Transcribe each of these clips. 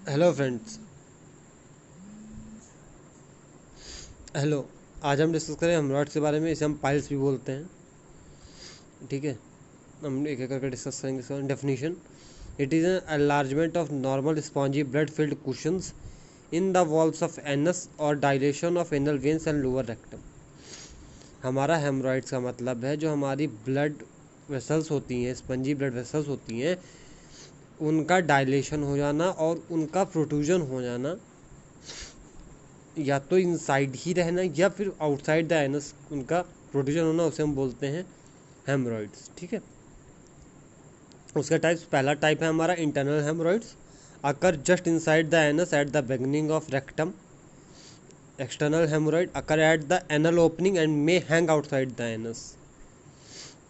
Hello friends. Hello. आज हम discuss करें हेमरॉइड्स के बारे में। इसे हम पाइल्स भी बोलते हैं। ठीक है, हम एक एक करके डिस्कस करेंगे इसका definition. It is an enlargement of normal spongy blood filled cushions in the walls of anus और dilation of anal veins and lower rectum. हमारा हेमरॉइड्स का मतलब है जो हमारी ब्लड वेसल्स होती हैं, स्पंजी ब्लड वेसल्स होती हैं, उनका डायलेशन हो जाना और उनका प्रोट्रूजन हो जाना, या तो इनसाइड ही रहना या फिर आउटसाइड द एनस उनका प्रोट्रूजन होना, उसे हम बोलते हैं हेमरॉइड्स। ठीक है, उसका टाइप्स, पहला टाइप है हमारा internal haemorrhoids, occur just inside the anus at the beginning of rectum. External haemorrhoid occur at the anal opening and may hang outside the anus.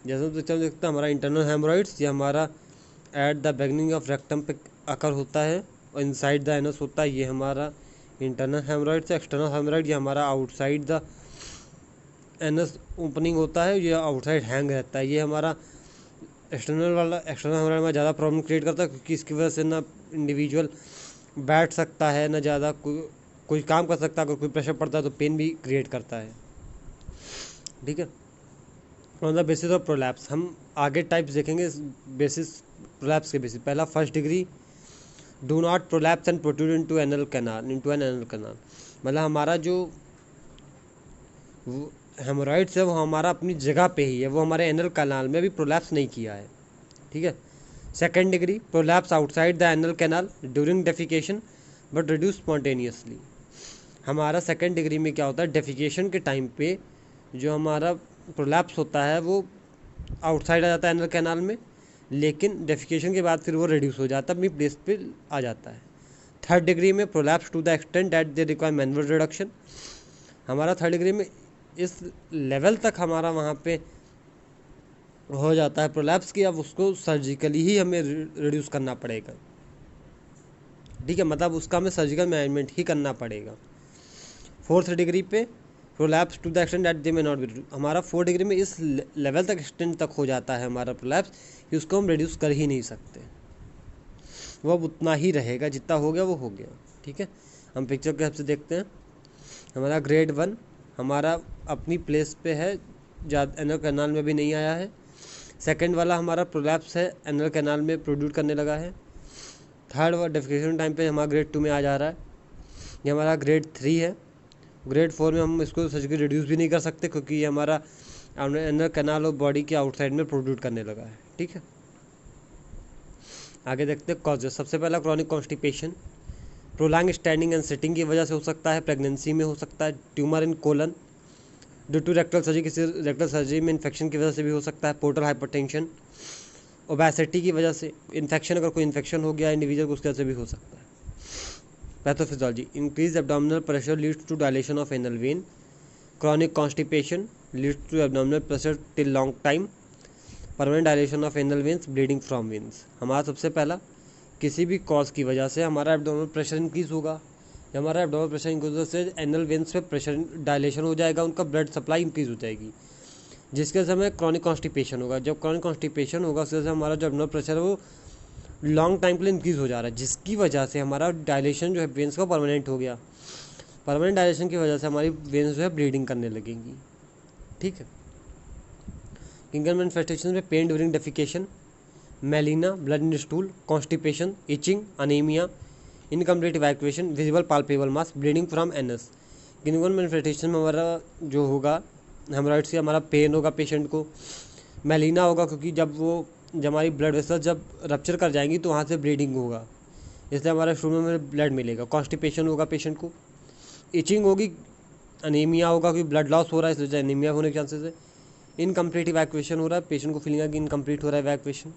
जैसे पिक्चर में देखते हैं, हमारा इंटरनल हेमरॉइड्स ये हमारा at the beginning of rectum पे अकर होता है और इनसाइड द एनस होता है, ये हमारा इंटरनल हेमरॉइड्स। एक्सटर्नल हेमरॉइड ये हमारा आउटसाइड द एनस ओपनिंग होता है, ये आउटसाइड हैंग रहता है। ये हमारा एक्सटर्नल हेमरॉइड में ज़्यादा प्रॉब्लम क्रिएट करता है, क्योंकि इसकी वजह से ना इंडिविजुअल बैठ सकता है, ना ज़्यादा कोई काम कर सकता है। अगर कोई प्रेशर पड़ता है तो पेन भी क्रिएट करता है। ठीक है, on the basis of prolapse हम आगे टाइप्स देखेंगे। बेसिस प्रोलैप्स के बेसिस, पहला first degree, do not prolapse and protrude into anal canal, into an anal canal. मतलब हमारा जो हेमोरॉइड्स है वो हमारा अपनी जगह पे ही है, वो हमारे एनल कैनाल में भी प्रोलैप्स नहीं किया है। ठीक है, second degree, prolapse outside the anal canal during defecation but reduce spontaneously. हमारा सेकेंड डिग्री में क्या होता है, डेफिकेशन के टाइम पे जो हमारा प्रोलैप्स होता है वो आउटसाइड आ जाता है एनल कैनाल में, लेकिन डेफिकेशन के बाद फिर वो रिड्यूस हो जाता है, अपनी प्लेस पे आ जाता है। थर्ड डिग्री में prolapse to the extent that they require manual reduction. हमारा थर्ड डिग्री में इस लेवल तक हमारा वहाँ पे हो जाता है प्रोलैप्स की, अब उसको सर्जिकली ही हमें रिड्यूस करना पड़ेगा। ठीक है, मतलब उसका हमें सर्जिकल मैनेजमेंट ही करना पड़ेगा। फोर्थ डिग्री पे prolapse to the extent that they may not be, हमारा फोर्थ डिग्री में इस लेवल तक एक्सटेंट तक हो जाता है हमारा प्रोलैप्स कि उसको हम रिड्यूस कर ही नहीं सकते, वो अब उतना ही रहेगा, जितना हो गया वो हो गया। ठीक है, हम पिक्चर के हिसाब से देखते हैं। हमारा ग्रेड वन हमारा अपनी प्लेस पे है, ज़्यादा एनल कैनाल में भी नहीं आया है। सेकंड वाला हमारा प्रोलैप्स है, एनल कैनाल में प्रोड्यूस करने लगा है। थर्ड वाला डेफिकेशन टाइम पे हमारा ग्रेड टू में आ जा रहा है। ये हमारा ग्रेड थ्री है। ग्रेड फोर में हम इसको सर्जिकली रिड्यूस भी नहीं कर सकते, क्योंकि ये हमारा एनल कैनाल और बॉडी के आउटसाइड में प्रोड्यूस करने लगा है। ठीक है, आगे देखते हैं कॉजेस। सबसे पहला chronic constipation, prolong standing and sitting की वजह से हो सकता है, प्रेगनेंसी में हो सकता है, tumour in colon due to rectal surgery, किसी रेक्टल सर्जरी में इन्फेक्शन की वजह से भी हो सकता है, पोर्टल हाइपरटेंशन, ओबेसिटी की वजह से, इन्फेक्शन, अगर कोई इन्फेक्शन हो गया इंडिविजुअल को उसकी वजह से भी हो सकता है। Pathophysiology, increase abdominal pressure leads to dilation of anal vein, chronic constipation leads to abdominal pressure till long time, permanent dilation of anal veins, bleeding from veins. हमारा सबसे पहला, किसी भी कॉज की वजह से हमारा एब्डोमिनल प्रेशर इंक्रीज होगा। जब हमारा एब्डोमिनल प्रेशर इंक्रीज होने से एनल वेन्स पे प्रेशर डायलेशन हो जाएगा, उनका ब्लड सप्लाई इंक्रीज हो जाएगी, जिसके वजह से हमें क्रॉनिक कॉन्स्टिपेशन होगा। जब क्रॉनिक कॉन्स्टिपेशन होगा उसकी वजह से हमारा जो एब्डोमिनल प्रेशर है वो लॉन्ग टाइम के लिए इंक्रीज हो जा रहा है, जिसकी वजह से हमारा डायलेशन जो है वेन्स का परमानेंट हो गया। परमानेंट डायलेशन की वजह से हमारी वेन्स जो है ब्लीडिंग करने लगेंगी। ठीक है, किंगल मैनिफेस्टेशन में pain during defecation, melaena, blood in stool, constipation, itching, anaemia, incomplete evacuation, visible palpable mass, bleeding from anus. Clinical manifestation में हमारा जो होगा हेमरॉइड्स से, हमारा पेन होगा पेशेंट को, मेलिना होगा क्योंकि जब हमारी ब्लड वेसल जब रप्चर कर जाएंगी तो वहाँ से ब्लीडिंग होगा, इसलिए हमारे शुरू में ब्लड मिलेगा। कॉन्स्टिपेशन होगा पेशेंट को, इचिंग होगी, अनीमिया होगा क्योंकि ब्लड लॉस हो रहा है इसलिए अनीमिया होने के चांसेस है, इनकम्प्लीट इवैक्यूएशन हो रहा है, पेशेंट को फीलिंग है कि इनकम्प्लीट हो रहा है इवैक्यूएशन।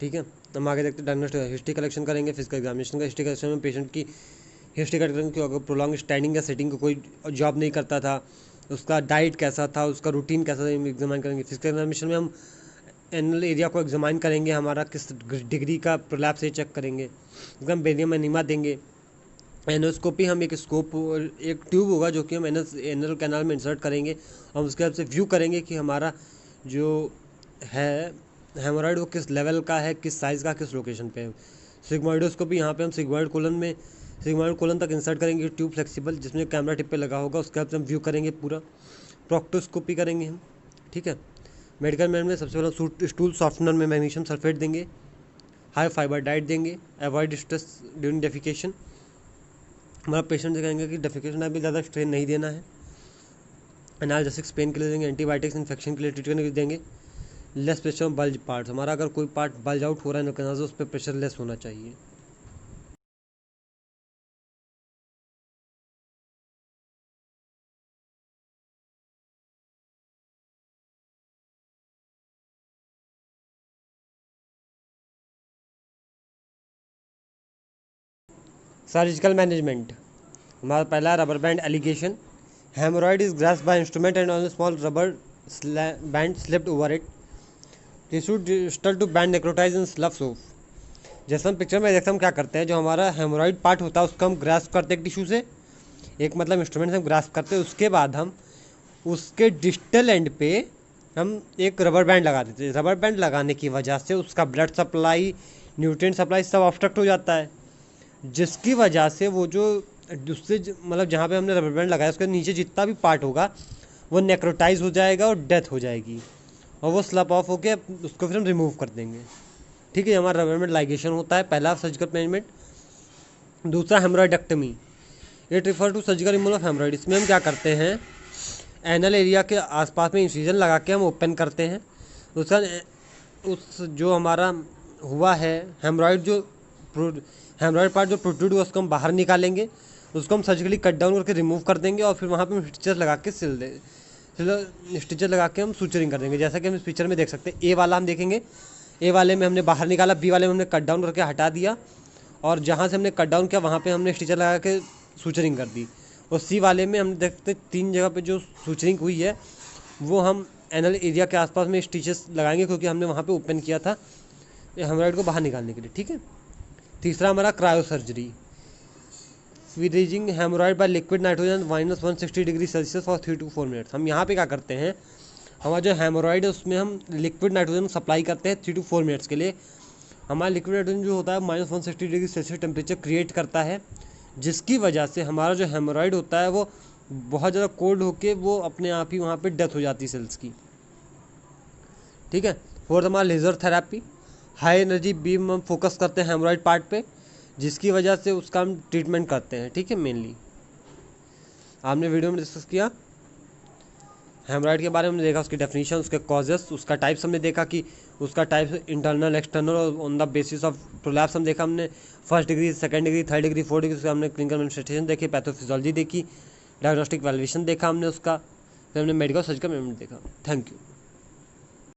ठीक है। हम आगे देखते हैं डायग्नोस्टिक हिस्ट्री कलेक्शन करेंगे, फिजिकल एग्जामिनेशन का हिस्ट्री कलेक्शन में पेशेंट की हिस्ट्री कलेक्ट करेंगे कि अगर प्रोलॉन्ग स्टैंडिंग या सिटिंग को कोई जॉब नहीं करता था, उसका डाइट कैसा था, उसका रूटीन कैसा था, एग्जामिन करेंगे। फिजिकल एग्जामिनेशन में हम एनल एरिया को एग्जामिन करेंगे, हमारा किस डिग्री का प्रोलैप्स है चेक करेंगे, एकदम बेरियम एनीमा देंगे। एनोस्कोपी हम एक स्कोप एक ट्यूब होगा जो कि हम एनल कैनाल में इंसर्ट करेंगे और उसके बाद से व्यू करेंगे कि हमारा जो है हेमोरॉइड वो किस लेवल का है, किस साइज़ का, किस लोकेशन पे है। सिग्मोइडोस्कोपी यहाँ पे हम सिग्मोइड कोलन में सिग्मोइड कोलन तक इंसर्ट करेंगे ट्यूब फ्लेक्सिबल जिसमें कैमरा टिप पे लगा होगा, उसके बाद से हम व्यू करेंगे पूरा। प्रोक्टोस्कोपी करेंगे हम, ठीक है। मेडिकल मैन में सबसे पहले स्टूल सॉफ्टनर में मैग्नीशियम सल्फेट देंगे, हाई फाइबर डाइट देंगे, अवॉइड स्ट्रेस ड्यूरिंग डेफिकेशन। हमारा पेशेंट से कहेंगे कि डेफिकेशन टाइम पे ज़्यादा स्ट्रेन नहीं देना है। एनाल्जेसिक्स पेन के लिए देंगे, एंटीबायोटिक्स इन्फेक्शन के लिए ट्रीट करने के लिए देंगे। Less pressure on bulge parts, हमारा अगर कोई पार्ट बल्ज आउट हो रहा है नोकनाज उस पर प्रेशर लेस होना चाहिए। सर्जिकल मैनेजमेंट, हमारा पहला rubber band ligation. Haemorrhoid is grasped by instrument and on small rubber band slipped over it. Tissue distal to band necrotize and sloughs off. जैसे हम पिक्चर में देखते हैं हम क्या करते हैं, जो हमारा हेमोरॉइड पार्ट होता है उसको हम ग्रास्प करते हैं टिश्यू से, एक मतलब इंस्ट्रूमेंट से हम ग्रास्प करते हैं। उसके बाद हम उसके डिस्टल एंड पे हम एक रबर बैंड लगा देते हैं। रबर बैंड लगाने की वजह से उसका ब्लड सप्लाई, न्यूट्रिएंट सप्लाई सब ऑब्स्ट्रक्ट हो जाता है, जिसकी वजह से वो जो उससे मतलब जहाँ पे हमने रबर बैंड लगाया उसके नीचे जितना भी पार्ट होगा वो नेक्रोटाइज हो जाएगा और डेथ हो जाएगी और वो स्लप ऑफ होके उसको फिर हम रिमूव कर देंगे, ठीक है। हमारा रबर बैंड लाइगेशन होता है पहला सर्जिकल मैनेजमेंट। दूसरा haemorrhoidectomy, it refer to surgical removal of haemorrhoid. इसमें हम क्या करते हैं, एनल एरिया के आसपास में इंसिजन लगा के हम ओपन करते हैं। उसका उस जो हमारा हुआ है हेमोरॉइड पार्ट जो प्रोट्रूड हुआ उसको हम बाहर निकालेंगे, उसको हम सर्जिकली कट डाउन करके रिमूव कर देंगे और फिर वहाँ पे हम स्टिचेस लगा के स्टिचेस लगा के हम सूचरिंग कर देंगे। जैसा कि हम इस पिक्चर में देख सकते हैं, ए वाला हम देखेंगे, ए वाले में हमने बाहर निकाला, बी वाले में हमने कट डाउन करके हटा दिया और जहाँ से हमने कट डाउन किया वहाँ पे हमने स्टिचर लगा के सूचरिंग कर दी। और सी वाले में हम देखते 3 जगह पे जो सूचरिंग हुई है वो हम एनल एरिया के आसपास में स्टिचेस लगाएंगे क्योंकि हमने वहाँ पे ओपन किया था हेमोरॉइड को बाहर निकालने के लिए, ठीक है। तीसरा हमारा cryosurgery, freezing haemorrhoid by liquid nitrogen -160 degree Celsius for 3 to 4 minutes. हम यहाँ पे क्या करते हैं, हमारा जो हेमोरॉइड है उसमें हम लिक्विड नाइट्रोजन सप्लाई करते हैं 3 to 4 मिनट्स के लिए। हमारा लिक्विड नाइट्रोजन जो होता है -160 डिग्री सेल्सियस टेम्परेचर क्रिएट करता है, जिसकी वजह से हमारा जो हेमोरॉइड होता है वो बहुत ज़्यादा कोल्ड होके वो अपने आप ही वहाँ पे डेथ हो जाती है सेल्स की, ठीक है। फोर्थ हमारा laser therapy, high energy beam हम फोकस करते हैं हेमोरॉइड पार्ट पे, जिसकी वजह से उसका हम ट्रीटमेंट करते हैं, ठीक है। मेनली आपने वीडियो में डिस्कस किया हेमोरॉइड के बारे में, हमने देखा उसकी डेफिनेशन, उसके कॉजेस, उसका टाइप्स हमने देखा कि उसका टाइप्स इंटरनल एक्सटर्नल और on the basis of prolapse हम देखा हमने, 1st degree 2nd degree 3rd degree 4th degree, उसका हमने क्लिनिकल मैनिफेस्टेशन देखी, पैथोफिजियोलॉजी देखी, डायग्नोस्टिक वैल्यूएशन देखा हमने उसका, फिर हमने मेडिकल सर्जिकल मैनेजमेंट देखा। Thank you.